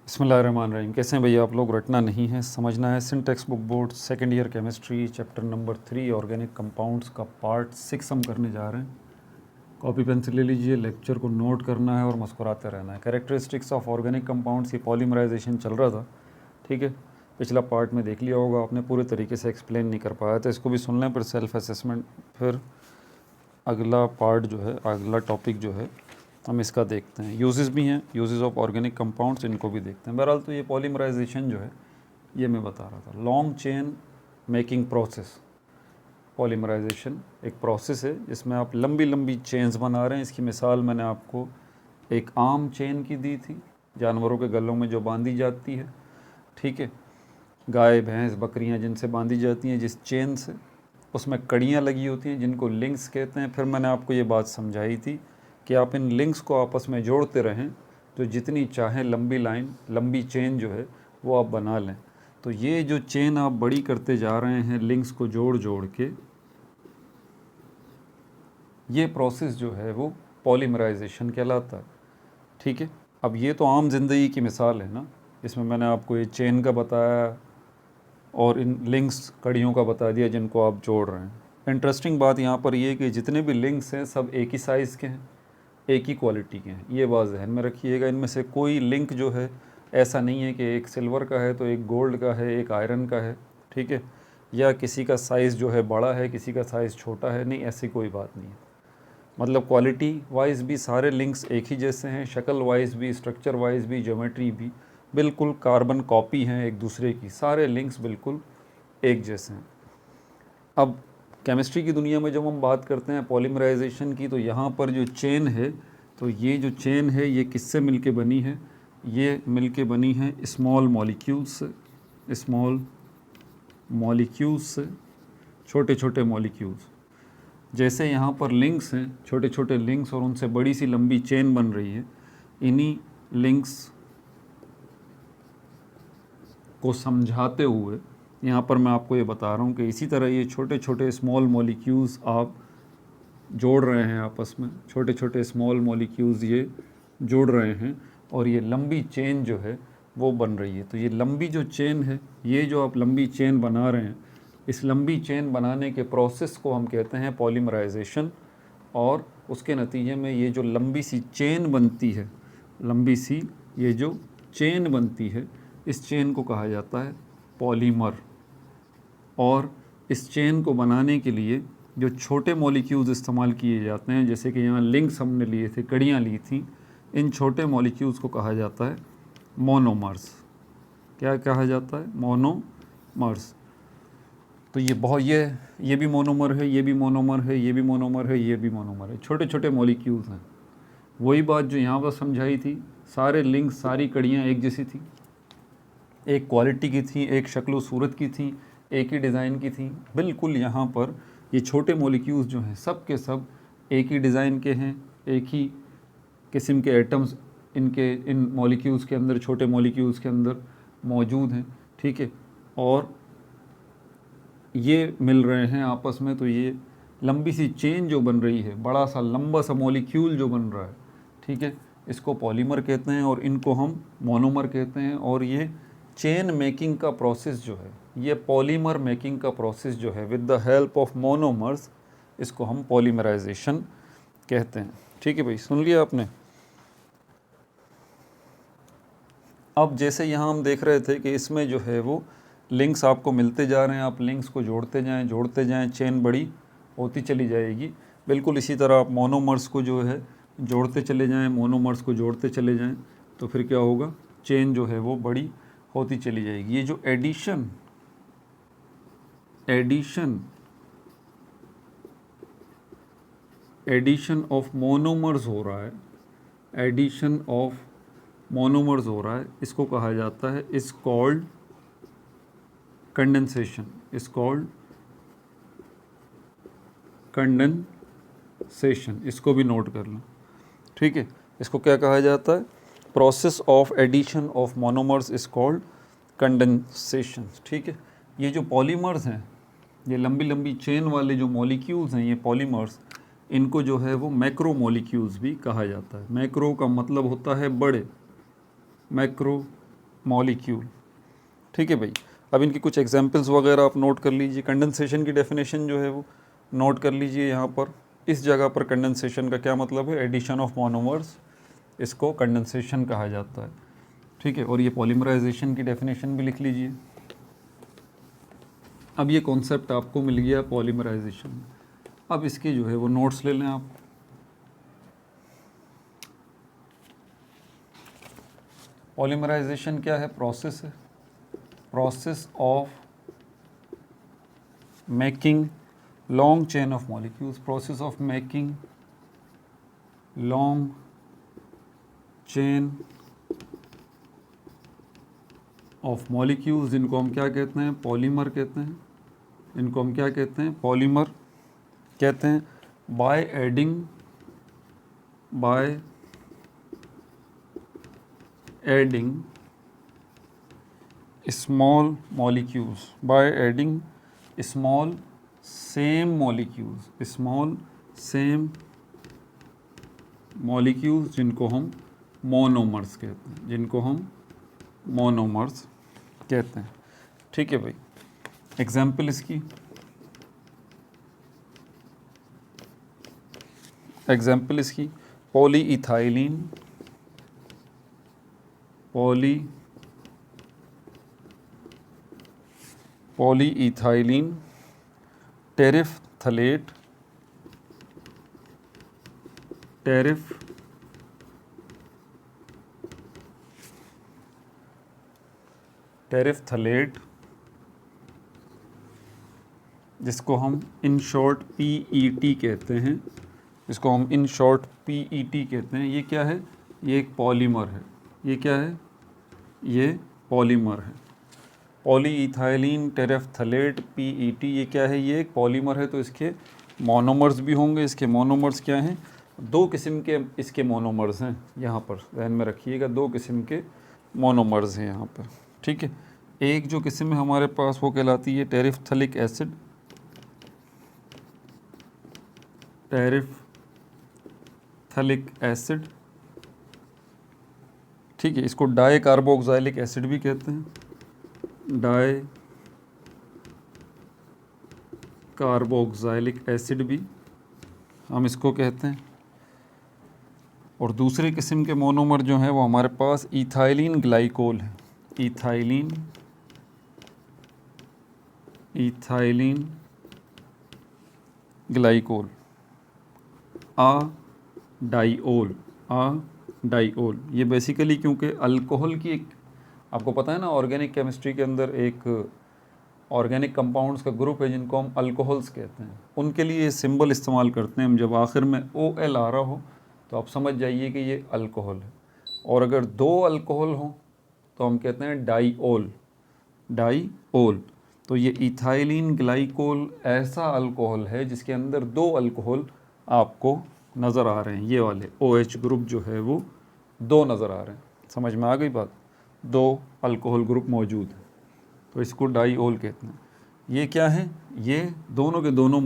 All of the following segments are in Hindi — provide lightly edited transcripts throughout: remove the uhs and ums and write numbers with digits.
बिस्मिल्लाहिर्रहमानिर्रहीम। कैसे हैं भैया आप लोग? रटना नहीं है, समझना है। Syntax book board second year chemistry chapter number 3 organic compounds का पार्ट 6 हम करने जा रहे हैं। कॉपी पेंसिल ले लीजिए, लेक्चर को नोट करना है और मुस्कुराते रहना है। कैरेक्टरिस्टिक्स ऑफ ऑर्गेनिक कंपाउंड्स, ये पॉलीमराइजेशन चल रहा था, ठीक है। पिछला पार्ट में देख लिया होगा आपने, पूरे तरीके से एक्सप्लेन नहीं कर पाया था। इसको भी सुन लें, फिर सेल्फ असेसमेंट, फिर अगला पार्ट जो है, अगला टॉपिक जो है हम इसका देखते हैं। यूजेस भी हैं, यूजेस ऑफ ऑर्गेनिक कंपाउंड्स, इनको भी देखते हैं। बहरहाल तो ये पॉलीमराइजेशन जो है, ये मैं बता रहा था, long chain making process. Polymerization एक प्रोसेस है जिसमें आप लंबी लंबी चेन्स बना रहे हैं। इसकी मिसाल मैंने आपको एक आम चेन की दी थी, जानवरों के गलों में जो बांधी जाती है, ठीक है। गाय भैंस बकरियां जिनसे बांधी जाती हैं जिस चेन से, उसमें कड़ियाँ लगी होती हैं जिनको लिंक्स कहते हैं। फिर मैंने आपको ये बात समझाई थी कि आप इन लिंक्स को आपस में जोड़ते रहें तो जितनी चाहें लंबी लाइन, लंबी चेन जो है वो आप बना लें। तो ये जो चेन आप बड़ी करते जा रहे हैं लिंक्स को जोड़ जोड़ के, ये प्रोसेस जो है वो पॉलीमराइजेशन कहलाता है, ठीक है। अब ये तो आम ज़िंदगी की मिसाल है ना, इसमें मैंने आपको ये चेन का बताया और इन लिंक्स कड़ियों का बता दिया जिनको आप जोड़ रहे हैं। इंटरेस्टिंग बात यहाँ पर ये कि जितने भी लिंक्स हैं सब एक ही साइज़ के हैं, एक ही क्वालिटी के हैं। ये बात ध्यान में रखिएगा। इनमें से कोई लिंक जो है ऐसा नहीं है कि एक सिल्वर का है तो एक गोल्ड का है, एक आयरन का है, ठीक है, या किसी का साइज़ जो है बड़ा है, किसी का साइज़ छोटा है। नहीं, ऐसी कोई बात नहीं है। मतलब क्वालिटी वाइज भी सारे लिंक्स एक ही जैसे हैं, शक्ल वाइज भी, स्ट्रक्चर वाइज भी, ज्योमेट्री भी बिल्कुल कार्बन कॉपी हैं एक दूसरे की। सारे लिंक्स बिल्कुल एक जैसे हैं। अब केमिस्ट्री की दुनिया में जब हम बात करते हैं पॉलीमराइजेशन की, तो यहाँ पर जो चेन है, तो ये जो चेन है ये किससे मिलके बनी है? ये मिलके बनी है स्मॉल मॉलिक्यूल्स से, स्मॉल मॉलिक्यूल्स से, छोटे छोटे मॉलिक्यूल्स। जैसे यहाँ पर लिंक्स हैं, छोटे छोटे लिंक्स, और उनसे बड़ी सी लंबी चेन बन रही है। इन्हीं लिंक्स को समझाते हुए यहाँ पर मैं आपको ये बता रहा हूँ कि इसी तरह ये छोटे छोटे स्मॉल मॉलिक्यूल्स आप जोड़ रहे हैं आपस में, छोटे छोटे स्मॉल मॉलिक्यूल्स ये जोड़ रहे हैं और ये लंबी चेन जो है वो बन रही है। तो ये लंबी जो चेन है, ये जो आप लंबी चेन बना रहे हैं, इस लंबी चेन बनाने के प्रोसेस को हम कहते हैं पॉलीमराइजेशन। और उसके नतीजे में ये जो लंबी सी चेन बनती है, लंबी सी ये जो चेन बनती है, इस चेन को कहा जाता है पॉलीमर। और इस चेन को बनाने के लिए जो छोटे मॉलिक्यूल्स इस्तेमाल किए जाते हैं, जैसे कि यहाँ लिंक्स हमने लिए थे, कड़ियाँ ली थी, इन छोटे मॉलिक्यूल्स को कहा जाता है मोनोमर्स। क्या कहा जाता है? मोनोमर्स। तो ये बहुत, ये भी मोनोमर है, ये भी मोनोमर है, ये भी मोनोमर है, ये भी मोनोमर है, छोटे छोटे मॉलिक्यूल्स हैं। वही बात जो यहाँ पर समझाई थी, सारे लिंक्स, सारी कड़ियाँ एक जैसी थी, एक क्वालिटी की थी, एक शक्ल सूरत की थी, एक ही डिज़ाइन की थी। बिल्कुल यहाँ पर ये छोटे मॉलिक्यूल्स जो हैं सब के सब एक ही डिज़ाइन के हैं, एक ही किस्म के एटम्स इनके, इन मॉलिक्यूल्स के अंदर, छोटे मॉलिक्यूल्स के अंदर मौजूद हैं, ठीक है। और ये मिल रहे हैं आपस में, तो ये लंबी सी चेन जो बन रही है, बड़ा सा लंबा सा मॉलिक्यूल जो बन रहा है, ठीक है, इसको पॉलीमर कहते हैं और इनको हम मोनोमर कहते हैं। और ये चेन मेकिंग का प्रोसेस जो है, ये पॉलीमर मेकिंग का प्रोसेस जो है with the help of monomers, इसको हम पॉलीमराइजेशन कहते हैं, ठीक है भाई। सुन लिया आपने? अब जैसे यहाँ हम देख रहे थे कि इसमें जो है वो लिंक्स आपको मिलते जा रहे हैं, आप लिंक्स को जोड़ते जाएं, चेन बड़ी होती चली जाएगी। बिल्कुल इसी तरह आप मोनोमर्स को जो है जोड़ते चले जाएं, मोनोमर्स को जोड़ते चले जाएं, तो फिर क्या होगा? चेन जो है वो बड़ी होती चली जाएगी। ये जो एडिशन ऑफ मोनोमर्स हो रहा है, एडिशन ऑफ मोनोमर्स हो रहा है, इसको कहा जाता है, is called condensation, is called condensation. इसको भी नोट कर लें, ठीक है। इसको क्या कहा जाता है? Process of addition of monomers is called condensation, ठीक है। ये जो पॉलीमर्स हैं, ये लंबी लंबी चेन वाले जो मॉलिक्यूल्स हैं, ये पॉलीमर्स, इनको जो है वो मैक्रो मॉलिक्यूल्स भी कहा जाता है। मैक्रो का मतलब होता है बड़े, मैक्रो मॉलिक्यूल। ठीक है भाई, अब इनकी कुछ एग्जांपल्स वगैरह आप नोट कर लीजिए। कंडेंसेशन की डेफिनेशन जो है वो नोट कर लीजिए यहाँ पर। इस जगह पर कंडेंसेशन का क्या मतलब है? एडिशन ऑफ मोनोमर्स, इसको कंडेंसेशन कहा जाता है। ठीक है, और ये पॉलीमराइजेशन की डेफिनेशन भी लिख लीजिए। अब ये कॉन्सेप्ट आपको मिल गया पॉलीमराइजेशन। अब इसके जो है वो नोट्स ले लें आप। पॉलीमराइजेशन क्या है? प्रोसेस है, process of making long chain of molecules, process of making long chain of molecules, जिनको हम क्या कहते हैं? पॉलीमर कहते हैं। इनको हम क्या कहते हैं? पॉलीमर कहते हैं। By adding small molecules, by adding small same molecules, जिनको हम मोनोमर्स कहते हैं। ठीक है भाई, एग्जाम्पल इसकी, पॉलीइथाइलिन, टेरिफ्थलेट, जिसको हम इन शॉर्ट PET कहते हैं, ये क्या है? ये एक पॉलीमर है। ये क्या है? ये पॉलीमर है। पॉलीइथाइलिन टेरेफ्थलेट PET, ये क्या है? ये एक पॉलीमर है। तो इसके मोनोमर्स भी होंगे। इसके मोनोमर्स क्या हैं? दो किस्म के इसके मोनोमर्स हैं। यहाँ पर ध्यान में रखिएगा, दो किस्म के मोनोमर्स हैं यहाँ पर। ठीक है, एक जो किस्म है हमारे पास वो कहलाती है टेरिफ्थलिक एसिड, ठीक है, इसको डाई कार्बोक्सिलिक एसिड भी कहते हैं, डाई कार्बोक्सिलिक एसिड भी हम इसको कहते हैं। और दूसरे किस्म के मोनोमर जो हैं वो हमारे पास इथाइलिन ग्लाइकोल है, इथाइलिन ग्लाइकोल, डाइओल। ये बेसिकली क्योंकि अल्कोहल की एक, आपको पता है ना, ऑर्गेनिक केमिस्ट्री के अंदर एक ऑर्गेनिक कंपाउंड्स का ग्रुप है जिनको हम अल्कोहल्स कहते हैं। उनके लिए ये सिंबल इस्तेमाल करते हैं हम। जब आखिर में OL आ रहा हो तो आप समझ जाइए कि ये अल्कोहल है। और अगर दो अल्कोहल हों तो हम कहते हैं डाइओल। तो ये इथाइलिन ग्लाइकोल ऐसा अल्कोहल है जिसके अंदर दो अल्कोहल आपको नज़र आ रहे हैं। ये वाले OH ग्रुप जो है वो दो नज़र आ रहे हैं। समझ में आ गई बात? दो अल्कोहल ग्रुप मौजूद है, तो इसको डाइओल कहते हैं। ये क्या है? ये दोनों के दोनों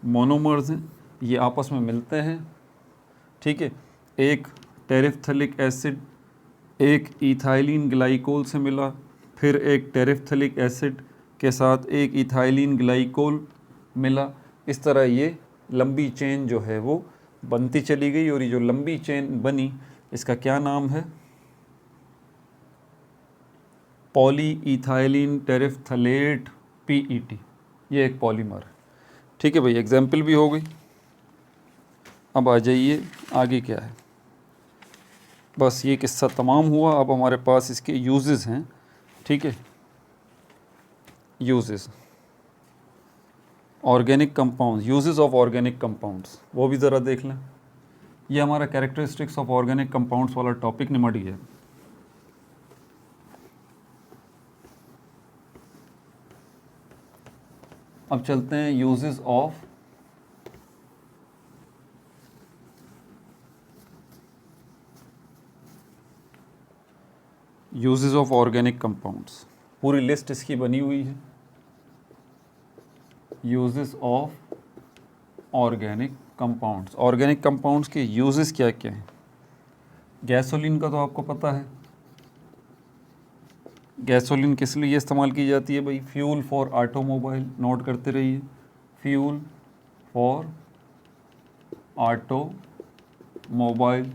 मोनोमर्स हैं। ये आपस में मिलते हैं। ठीक है, एक टेरिफ्थलिक एसिड एक इथाइलिन ग्लाइकोल से मिला, फिर एक टेरिफ्थलिक एसिड के साथ एक इथाइलिन ग्लाइकोल मिला। इस तरह ये लंबी चेन जो है वो बनती चली गई। और ये जो लंबी चेन बनी, इसका क्या नाम है? Polyethylene terephthalate PET। ये एक पॉलीमर है। ठीक है भाई, एग्जाम्पल भी हो गई। अब आ जाइए आगे क्या है। बस ये किस्सा तमाम हुआ। अब हमारे पास इसके यूजेस हैं। ठीक है, uses organic compounds, uses of organic compounds, वो भी ज़रा देख लें। ये हमारा कैरेक्टरिस्टिक्स ऑफ ऑर्गेनिक कंपाउंड्स वाला टॉपिक निमट गया। अब चलते हैं यूजेस ऑफ ऑर्गेनिक कंपाउंड्स। पूरी लिस्ट इसकी बनी हुई है। Uses of organic compounds, organic compounds के यूजेस क्या क्या हैं? गैसोलीन का तो आपको पता है, गैसोलीन किस लिए इस्तेमाल की जाती है भाई? फ्यूल फॉर ऑटोमोबाइल, नोट करते रहिए, फ्यूल फॉर ऑटोमोबाइल।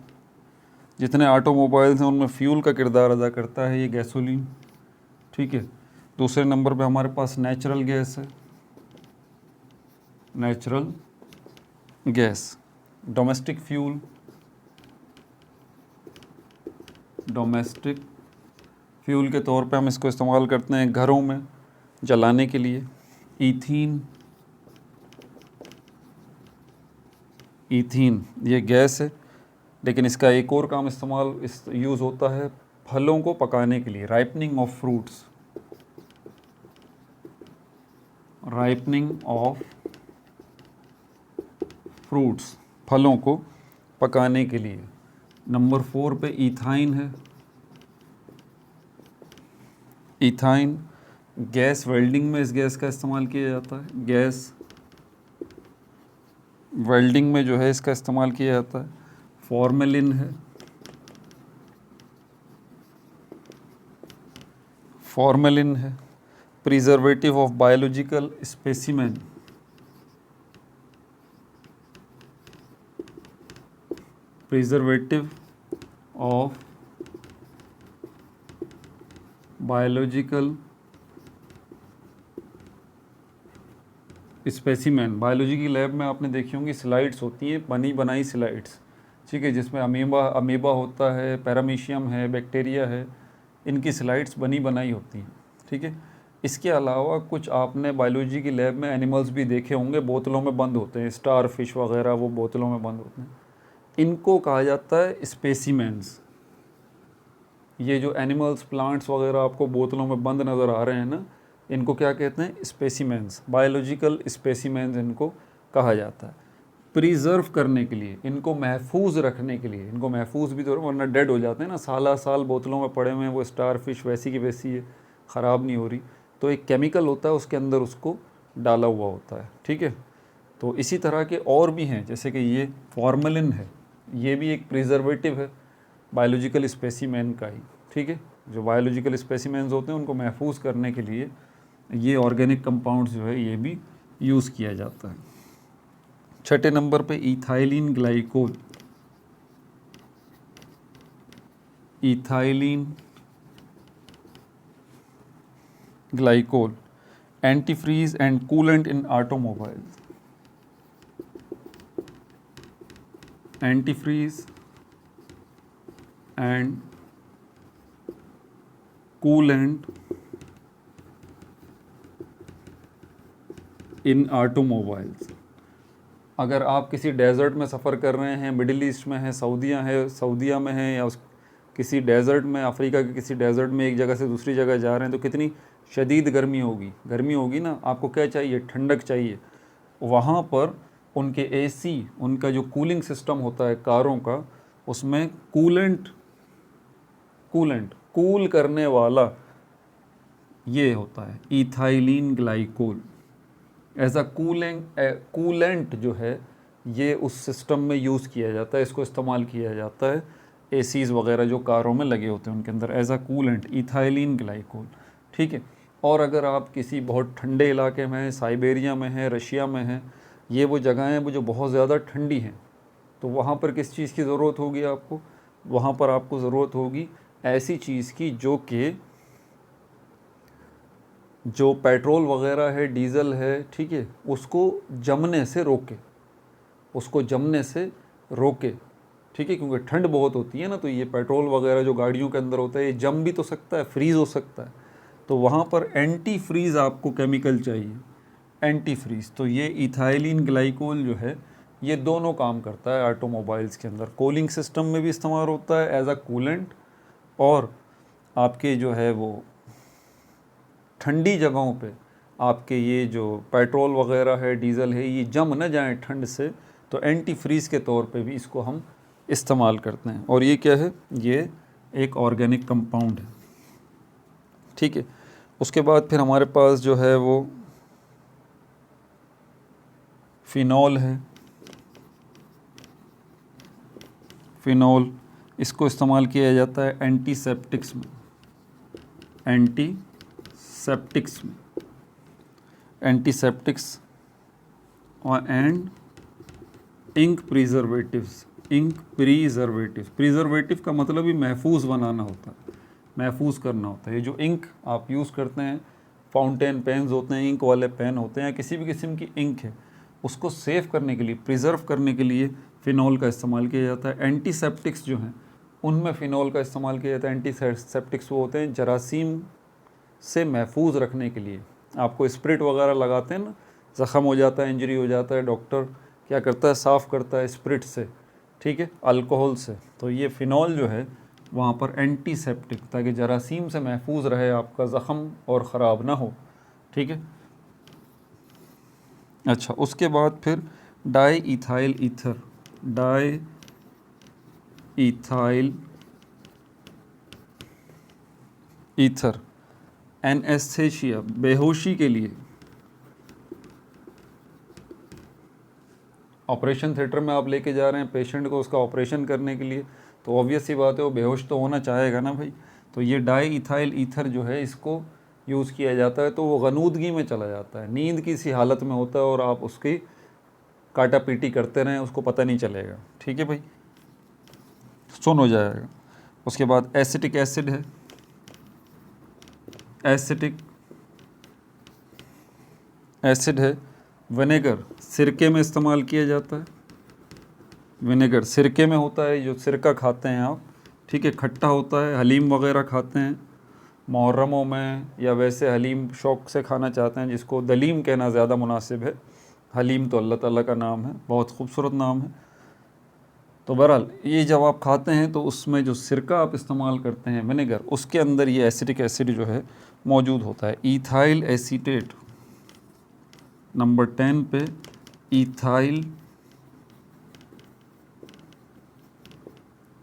जितने ऑटोमोबाइल्स हैं उनमें फ्यूल का किरदार अदा करता है ये गैसोलीन, ठीक है। दूसरे नंबर पे हमारे पास नेचुरल गैस है, natural gas. Domestic fuel, domestic fuel के तौर पे हम इसको इस्तेमाल करते हैं घरों में जलाने के लिए। ईथीन, ईथीन ये गैस है, लेकिन इसका एक और काम यूज़ होता है फलों को पकाने के लिए, ripening of fruits, ripening of fruits, फलों को पकाने के लिए। नंबर 4 पे ईथाइन है, ईथाइन गैस वेल्डिंग में इस गैस का इस्तेमाल किया जाता है, गैस वेल्डिंग में जो है इसका इस्तेमाल किया जाता है। फॉर्मेलिन है, फॉर्मेलिन है preservative of biological specimen, preservative of biological specimen. Biology की लैब में आपने देखी होंगी स्लाइड्स होती हैं, बनी बनाई स्लाइड्स, ठीक है, जिसमें अमीबा होता है, पैरामीशियम है, बैक्टीरिया है, इनकी स्लाइड्स बनी बनाई होती हैं, ठीक है। इसके अलावा कुछ आपने बायोलॉजी की लैब में एनिमल्स भी देखे होंगे, बोतलों में बंद होते हैं, स्टार फिश वगैरह वो बोतलों में बंद होते हैं, इनको कहा जाता है स्पेसिमेंस। ये जो एनिमल्स प्लांट्स वगैरह आपको बोतलों में बंद नज़र आ रहे हैं ना, इनको क्या कहते हैं? स्पेसिमेंस, बायोलॉजिकल स्पेसिमेंस इनको कहा जाता है। प्रिजर्व करने के लिए, इनको महफूज रखने के लिए, इनको महफूज भी तो वरना डेड हो जाते हैं ना, साल बोतलों में पड़े हुए हैं, वो स्टार फिश वैसी की वैसी है, ख़राब नहीं हो रही, तो एक केमिकल होता है उसके अंदर उसको डाला हुआ होता है, ठीक है। तो इसी तरह के और भी हैं, जैसे कि ये फॉर्मेलिन है, ये भी एक प्रिजर्वेटिव है बायोलॉजिकल स्पेसिमेन का ही, ठीक है। जो बायोलॉजिकल स्पेसिमेंस होते हैं उनको महफूज करने के लिए ये ऑर्गेनिक कंपाउंड्स जो है ये भी यूज़ किया जाता है। छठे नंबर पे ethylene glycol, ethylene glycol antifreeze and coolant in automobiles, antifreeze and coolant in automobiles. अगर आप किसी डेजर्ट में सफ़र कर रहे हैं, मिडिल ईस्ट में है, सऊदिया में है, या किसी डेजर्ट में, अफ्रीका के किसी डेजर्ट में एक जगह से दूसरी जगह जा रहे हैं, तो कितनी शदीद गर्मी होगी ना, आपको क्या चाहिए? ठंडक चाहिए। वहाँ पर उनके एसी, उनका जो कूलिंग सिस्टम होता है कारों का, उसमें कूलेंट कूल करने वाला ये होता है ethylene glycol. As a coolant जो है ये उस सिस्टम में यूज़ किया जाता है, इसको इस्तेमाल किया जाता है एसीज़ वगैरह जो कारों में लगे होते हैं उनके अंदर, as a coolant ethylene glycol, ठीक है। और अगर आप किसी बहुत ठंडे इलाके में हैं, साइबेरिया में है, रशिया में है, ये वो जगहें हैं वो जो बहुत ज़्यादा ठंडी हैं, तो वहाँ पर किस चीज़ की ज़रूरत होगी आपको? वहाँ पर आपको ज़रूरत होगी ऐसी चीज़ की जो पेट्रोल वगैरह है, डीज़ल है, ठीक है, उसको जमने से रोके, ठीक है, क्योंकि ठंड बहुत होती है ना, तो ये पेट्रोल वगैरह जो गाड़ियों के अंदर होता है ये जम भी तो सकता है, फ्रीज़ हो सकता है, तो वहाँ पर एंटी फ्रीज़ आपको केमिकल चाहिए, एंटी फ्रीज़। तो ये इथाइलिन ग्लाइकोल जो है ये दोनों काम करता है ऑटोमोबाइल्स के अंदर, कूलिंग सिस्टम में भी इस्तेमाल होता है एज अ कूलेंट, और आपके जो है वो ठंडी जगहों पे आपके ये जो पेट्रोल वगैरह है, डीज़ल है, ये जम न जाए ठंड से, तो एंटी फ्रीज़ के तौर पे भी इसको हम इस्तेमाल करते हैं। और ये क्या है? ये एक ऑर्गेनिक कंपाउंड है, ठीक है। उसके बाद फिर हमारे पास जो है वो फिनॉल है, फिनॉल इसको इस्तेमाल किया जाता है एंटीसेप्टिक्स में, एंटीसेप्टिक्स में, एंटीसेप्टिक्स और and ink preservatives, ink preservative, preservative का मतलब ही महफूज बनाना होता है, महफूज करना होता है। ये जो इंक आप यूज़ करते हैं, फाउंटेन पेन्स होते हैं, इंक वाले पेन होते हैं, या किसी भी किस्म की इंक है, उसको सेव करने के लिए, प्रिजर्व करने के लिए फ़िनॉल का इस्तेमाल किया जाता है। एंटीसेप्टिक्स जो हैं उनमें फ़िनॉल का इस्तेमाल किया जाता है। एंटीसेप्टिक्स वो होते हैं जरासीम से महफूज रखने के लिए। आपको स्प्रिट वगैरह लगाते हैं ना, ज़ख़म हो जाता है, इंजरी हो जाता है, डॉक्टर क्या करता है, साफ़ करता है स्प्रिट से, ठीक है, अल्कोहल से। तो ये फ़िनॉल जो है वहाँ पर एंटीसेप्टिक, ताकि जरासीम से महफूज रहे आपका ज़ख़म और ख़राब ना हो, ठीक है। अच्छा, उसके बाद फिर di ethyl ether, di ethyl ether, anaesthesia, बेहोशी के लिए। ऑपरेशन थिएटर में आप लेके जा रहे हैं पेशेंट को उसका ऑपरेशन करने के लिए, तो ऑब्वियस सी बात है वो बेहोश तो होना चाहेगा ना भाई। तो ये डाई इथाइल ईथर जो है इसको यूज़ किया जाता है, तो वो गनूदगी में चला जाता है, नींद की सी हालत में होता है और आप उसकी काटा पीटी करते रहें, उसको पता नहीं चलेगा, ठीक है भाई, सुन हो जाएगा। उसके बाद एसिटिक एसिड है, एसिटिक एसिड है, विनेगर सिरके में इस्तेमाल किया जाता है, विनेगर सिरके में होता है, जो सिरका खाते हैं आप, ठीक है, खट्टा होता है, हलीम वगैरह खाते हैं मुहर्रमों में, या वैसे हलीम शौक़ से खाना चाहते हैं, जिसको दलीम कहना ज़्यादा मुनासिब है, हलीम तो अल्लाह ताला का नाम है, बहुत खूबसूरत नाम है। तो बहरहाल ये जब आप खाते हैं तो उसमें जो सिरका आप इस्तेमाल करते हैं विनेगर, उसके अंदर ये एसिटिक एसिड जो है मौजूद होता है। ईथाइल एसीटेट नंबर 10 पे, ethyl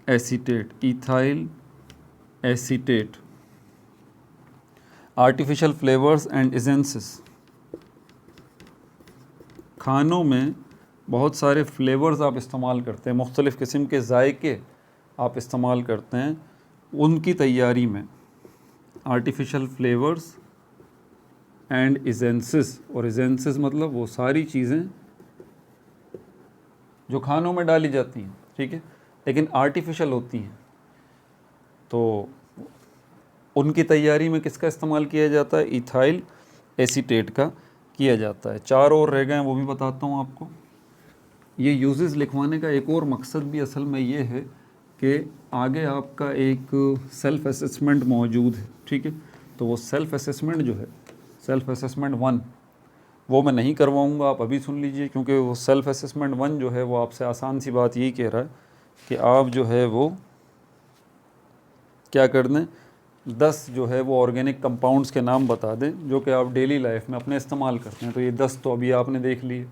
acetate, ethyl acetate. Artificial flavours and essences, खानों में बहुत सारे फ्लेवर्स आप इस्तेमाल करते हैं, मुख्तलिफ़ किस्म के जायके आप इस्तेमाल करते हैं, उनकी तैयारी में आर्टिफिशियल फ्लेवर्स एंड एसेंसेस, और एसेंसेस मतलब वो सारी चीज़ें जो खानों में डाली जाती हैं, ठीक है, लेकिन आर्टिफिशियल होती हैं, तो उनकी तैयारी में किसका इस्तेमाल किया जाता है, इथाइल एसीटेट का किया जाता है। 4 और रह गए, वो भी बताता हूँ आपको। ये यूजेस लिखवाने का एक और मकसद भी असल में ये है कि आगे आपका एक सेल्फ़ असेसमेंट मौजूद है, ठीक है, तो वो सेल्फ़ असेसमेंट जो है, सेल्फ़ असेसमेंट 1, वो मैं नहीं करवाऊँगा, आप अभी सुन लीजिए, क्योंकि वो सेल्फ़ असेसमेंट 1 जो है वो आपसे आसान सी बात यही कह रहा है कि आप जो है वो क्या कर दें, 10 जो है वो ऑर्गेनिक कंपाउंड्स के नाम बता दें जो कि आप डेली लाइफ में अपने इस्तेमाल करते हैं। तो ये 10 तो अभी आपने देख लिए,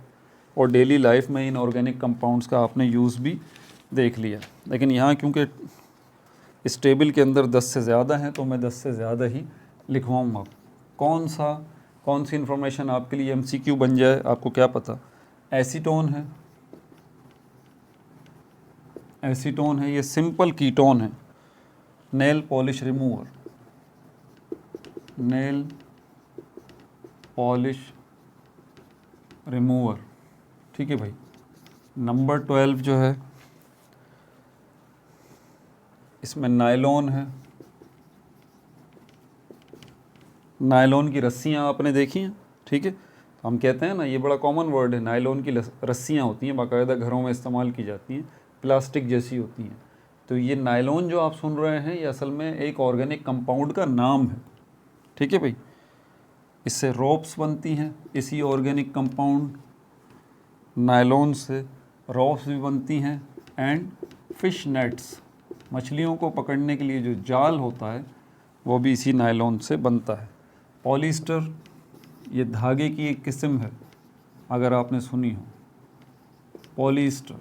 और डेली लाइफ में इन ऑर्गेनिक कंपाउंड्स का आपने यूज़ भी देख लिया, लेकिन यहाँ क्योंकि इस टेबल के अंदर 10 से ज़्यादा हैं तो मैं 10 से ज़्यादा ही लिखवाऊँगा। कौन सी इन्फॉर्मेशन आपके लिए MCQ बन जाए, आपको क्या पता। एसीटोन है, एसीटोन है, ये सिंपल कीटोन है। Nail polish remover, nail polish remover, ठीक है भाई। नंबर 12 जो है इसमें नायलॉन है, नायलॉन की रस्सियाँ आपने देखी हैं, ठीक है, तो हम कहते हैं ना, ये बड़ा कॉमन वर्ड है, नायलॉन की रस्सियाँ होती हैं, बाकायदा घरों में इस्तेमाल की जाती हैं, प्लास्टिक जैसी होती हैं। तो ये नायलॉन जो आप सुन रहे हैं ये असल में एक ऑर्गेनिक कंपाउंड का नाम है, ठीक है भाई। इससे रोप्स बनती हैं, इसी ऑर्गेनिक कंपाउंड नायलॉन से रोप्स भी बनती हैं, एंड फिश नेट्स, मछलियों को पकड़ने के लिए जो जाल होता है वो भी इसी नायलॉन से बनता है। पॉलिस्टर, ये धागे की एक किस्म है, अगर आपने सुनी हो, पॉलिस्टर,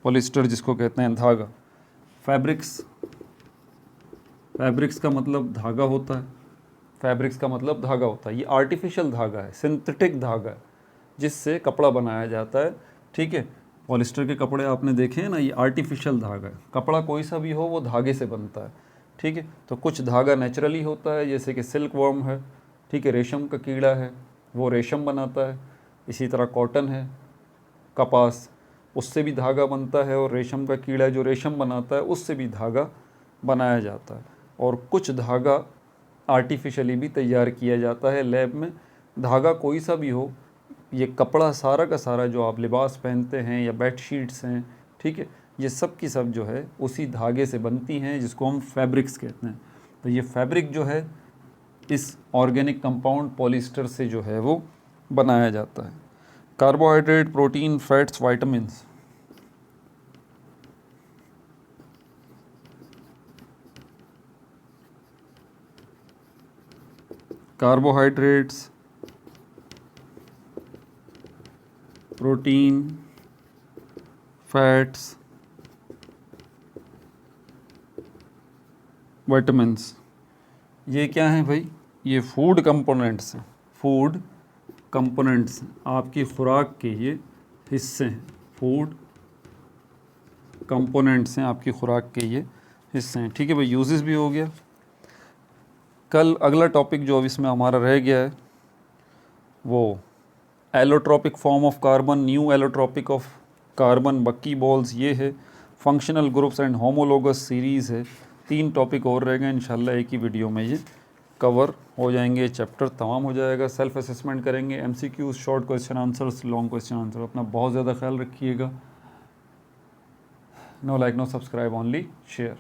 पॉलिस्टर जिसको कहते हैं धागा। फैब्रिक्स, फैब्रिक्स का मतलब धागा होता है, फैब्रिक्स का मतलब धागा होता है। ये आर्टिफिशियल धागा है, सिंथेटिक धागा है, जिससे कपड़ा बनाया जाता है, ठीक है। पॉलिस्टर के कपड़े आपने देखे हैं ना, ये आर्टिफिशियल धागा है। कपड़ा कोई सा भी हो वो धागे से बनता है, ठीक है। तो कुछ धागा नेचुरली होता है, जैसे कि सिल्क वर्म है, ठीक है, रेशम का कीड़ा है, वो रेशम बनाता है। इसी तरह कॉटन है, कपास, उससे भी धागा बनता है, और रेशम का कीड़ा जो रेशम बनाता है उससे भी धागा बनाया जाता है। और कुछ धागा आर्टिफिशियली भी तैयार किया जाता है लैब में। धागा कोई सा भी हो, ये कपड़ा सारा का सारा जो आप लिबास पहनते हैं या बेड शीट्स हैं, ठीक है, ये सब की सब जो है उसी धागे से बनती हैं, जिसको हम फैब्रिक्स कहते हैं। तो ये फैब्रिक जो है इस ऑर्गेनिक कंपाउंड पॉलिस्टर से जो है वो बनाया जाता है। Carbohydrate, protein, fats, vitamins, carbohydrates, protein, fats, vitamins, ये क्या हैं भाई? ये फूड कंपोनेंट्स हैं। फूड कंपोनेंट्स आपकी खुराक के ये हिस्से हैं। फूड कंपोनेंट्स हैं आपकी खुराक के ये हिस्से हैं, ठीक है भाई। यूजेस भी हो गया। कल अगला टॉपिक जो अब इसमें हमारा रह गया है वो allotropic form of carbon, new allotropic of carbon, बक्की बॉल्स ये है, functional groups and homologous series है। 3 टॉपिक और रह गए, इंशाल्लाह एक ही वीडियो में ये कवर हो जाएंगे, चैप्टर तमाम हो जाएगा। सेल्फ असेसमेंट करेंगे, MCQs, short question answers, long question answer. अपना बहुत ज़्यादा ख्याल रखिएगा। No like, no subscribe, only share.